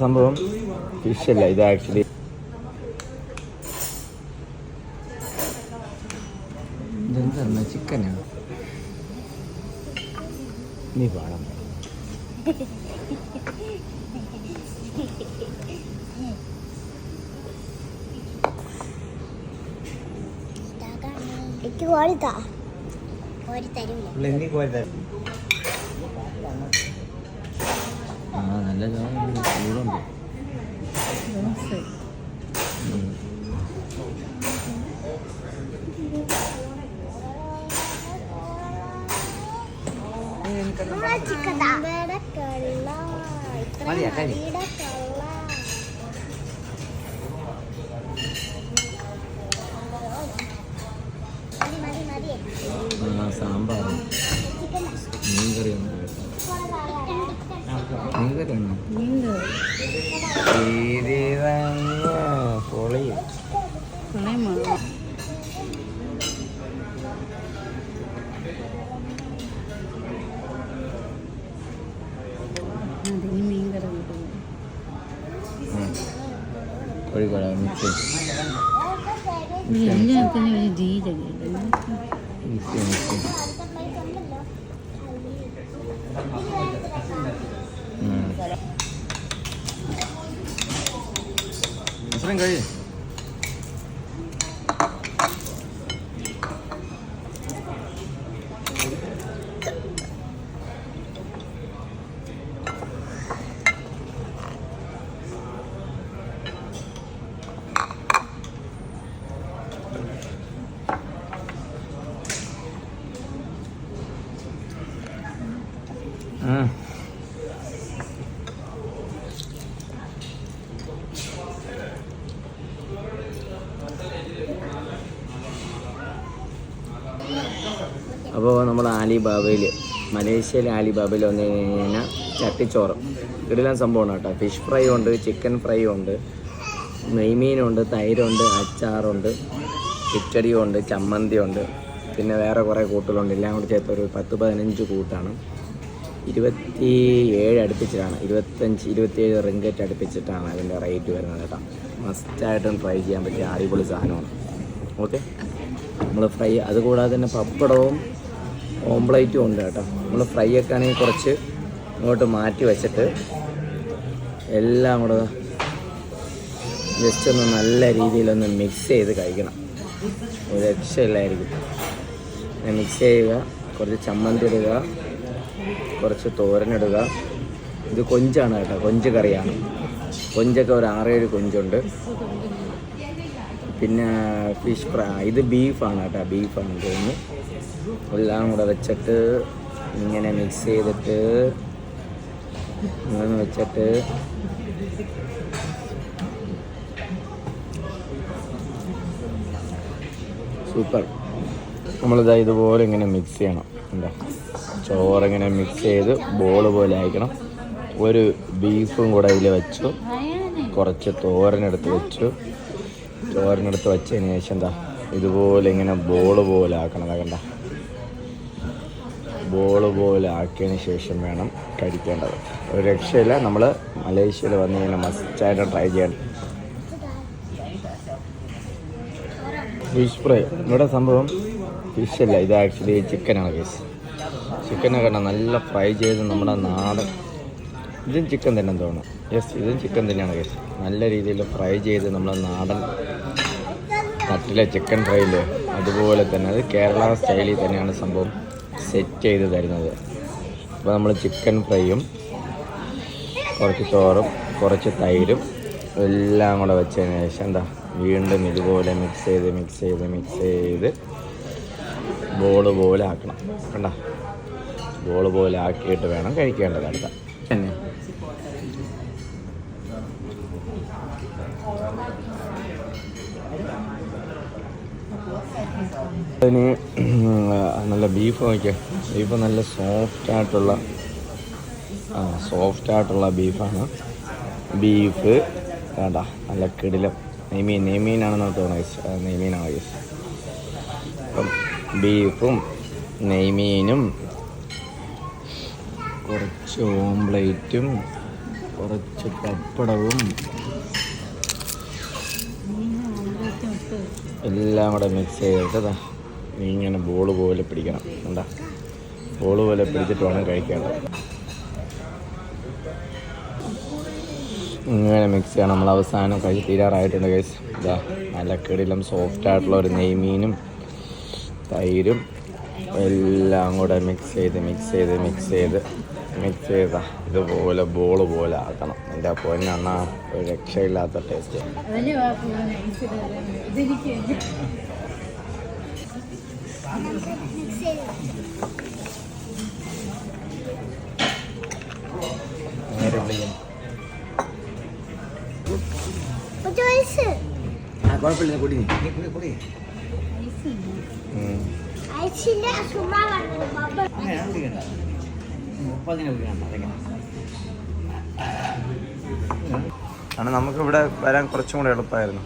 സംഭവം ഫിഷ് അല്ല, ഇത് ആക്ച്വലി ഇതെന്താണ്, ചിക്കനാണ്. നീ പാടാം. നല്ല ചൂടുണ്ട്. സാമ്പാർ, മീൻകറിയാണ്. മീൻകറിയാണോ? പൊളിയും. കോഴിക്കോട് മിക്സ് അത്രയും കഴിയും. അപ്പോൾ നമ്മൾ ആലിബാബയിൽ, മലേഷ്യയിലെ ആലിബാബയിൽ വന്നു കഴിഞ്ഞാൽ ചട്ടിച്ചോറ് ഇതെല്ലാം സംഭവമാണ് കേട്ടോ. ഫിഷ് ഫ്രൈ ഉണ്ട്, ചിക്കൻ ഫ്രൈ ഉണ്ട്, നെയ്മീനുണ്ട്, തൈരുണ്ട്, അച്ചാറുണ്ട്, കിച്ചടിയുണ്ട്, ചമ്മന്തിയുണ്ട്, പിന്നെ വേറെ കുറേ കൂട്ടുകളുണ്ട്. എല്ലാം കൂടി ചേർത്ത് ഒരു 10-15 കൂട്ടാണ്. 27 അടുപ്പിച്ചിട്ടാണ്, 27 റിങ്കറ്റ് അടുപ്പിച്ചിട്ടാണ് അതിൻ്റെ റേറ്റ് വരുന്നത് കേട്ടോ. മസ്റ്റായിട്ടും ട്രൈ ചെയ്യാൻ പറ്റിയ അടിപൊളി സാധനമാണ്. ഓക്കെ, നമ്മൾ ഫ്രൈ, അതുകൂടാതെ തന്നെ പപ്പടവും ഓംപ്ലേറ്റും ഉണ്ട് കേട്ടോ. നമ്മൾ ഫ്രൈ ഒക്കെ ആണെങ്കിൽ കുറച്ച് ഇങ്ങോട്ട് മാറ്റി വെച്ചിട്ട് എല്ലാം കൂടെ ജസ്റ്റ് ഒന്ന് നല്ല രീതിയിലൊന്ന് മിക്സ് ചെയ്ത് കഴിക്കണം. ഒരു രക്ഷയില്ലായിരിക്കും. മിക്സ് ചെയ്യുക, കുറച്ച് ചമ്മന്തി ഇടുക, കുറച്ച് തോരനിടുക. ഇത് കൊഞ്ചാണ് കേട്ടോ, കൊഞ്ച് കറിയാണ്. കൊഞ്ചൊക്കെ ഒരു 6-7 കൊഞ്ചുണ്ട്. പിന്നെ ഫിഷ് ഫ്രൈ, ഇത് ബീഫാണ് കേട്ടോ, ബീഫാണ് തോന്നുന്നു. എല്ലാം കൂടെ വെച്ചിട്ട് ഇങ്ങനെ മിക്സ് ചെയ്തിട്ട് ഇങ്ങനെ വെച്ചിട്ട് സൂപ്പർ. നമ്മളിതാ ഇതുപോലെ ഇങ്ങനെ മിക്സ് ചെയ്യണം. എന്താ, ചോറിങ്ങനെ മിക്സ് ചെയ്ത് ബോൾ പോലെ ആയിരിക്കണം. ഒരു ബീഫും കൂടെ അതിൽ വെച്ചു, കുറച്ച് തോരനെടുത്ത് വെച്ചു. തോരനെടുത്ത് വെച്ചതിന് ശേഷം എന്താ ഇതുപോലെ ഇങ്ങനെ ബോൾ പോലെ ആക്കണം. കണ്ട, ബോൾ പോലെ ആക്കിയതിന് ശേഷം വേണം കഴിക്കേണ്ടത്. ഒരു രക്ഷയില്ല. നമ്മൾ മലേഷ്യയിൽ വന്നു കഴിഞ്ഞാൽ മസ്റ്റായിട്ട് ട്രൈ ചെയ്യണം. ഫിഷ് ഫ്രൈ ഇവിടെ സംഭവം ഫിഷ് അല്ല, ഇത് ആക്ച്വലി ചിക്കനാണ്. കേസ് ചിക്കനൊക്കെ കണ്ട നല്ല ഫ്രൈ ചെയ്ത് നമ്മുടെ നാടൻ, ഇതും ചിക്കൻ തന്നെ തോന്നുന്നു. യെസ്, ഇതും ചിക്കൻ തന്നെയാണ്. കേസ് നല്ല രീതിയിൽ ഫ്രൈ ചെയ്ത് നമ്മുടെ നാടൻ തട്ടിലെ ചിക്കൻ ഫ്രൈയിൽ അതുപോലെ തന്നെ, അത് കേരള സ്റ്റൈലിൽ തന്നെയാണ് സംഭവം സെറ്റ് ചെയ്ത് തരുന്നത്. അപ്പോൾ നമ്മൾ ചിക്കൻ ഫ്രൈയും കുറച്ച് ചോറും കുറച്ച് തൈരും എല്ലാം കൂടെ വെച്ചതിന് ശേഷം എന്താ വീണ്ടും ഇതുപോലെ മിക്സ് ചെയ്ത് ബോൾ പോലെ ആക്കണം. കണ്ട, ബോൾ പോലെ ആക്കിയിട്ട് വേണം കഴിക്കേണ്ടത്. അടുത്ത തന്നെ അതിന് നല്ല ബീഫ് നോക്കിയാൽ, ബീഫ് നല്ല സോഫ്റ്റായിട്ടുള്ള ബീഫാണ്. ബീഫ് വേണ്ട, നല്ല കിടിലം. നെയ്മീനാണെന്ന് തോന്നുന്നത്. നെയ്മീനാണ് ഗൈസ്. അപ്പം ബീഫും നെയ്മീനും കുറച്ച് ഓംപ്ലേറ്റും കുറച്ച് പപ്പടവും എല്ലാം കൂടെ മിക്സ് ചെയ്തിട്ട് ഇങ്ങനെ ബോള് പോലെ പിടിക്കണം. എന്താ ബോള് പോലെ പിടിച്ചിട്ട് വേണം കഴിക്കേണ്ടത്. ഇങ്ങനെ മിക്സ് ചെയ്യണം. നമ്മൾ അവസാനം കഴിച്ച് തീരാറായിട്ടുണ്ട് ഗൈസ്. ഇതാ നല്ല കിടിലം സോഫ്റ്റായിട്ടുള്ള ഒരു നെയ്മീനും തൈരും എല്ലാം കൂടെ മിക്സ് ചെയ്ത് ഇതുപോലെ ബോള് പോലെ ആക്കണം. എൻ്റെ പൊന്നെണ്ണ ഒരു രക്ഷയില്ലാത്ത ടേസ്റ്റ്. കുഴപ്പമില്ല കൂടി കാരണം നമുക്കിവിടെ വരാൻ കുറച്ചും കൂടെ എളുപ്പമായിരുന്നു.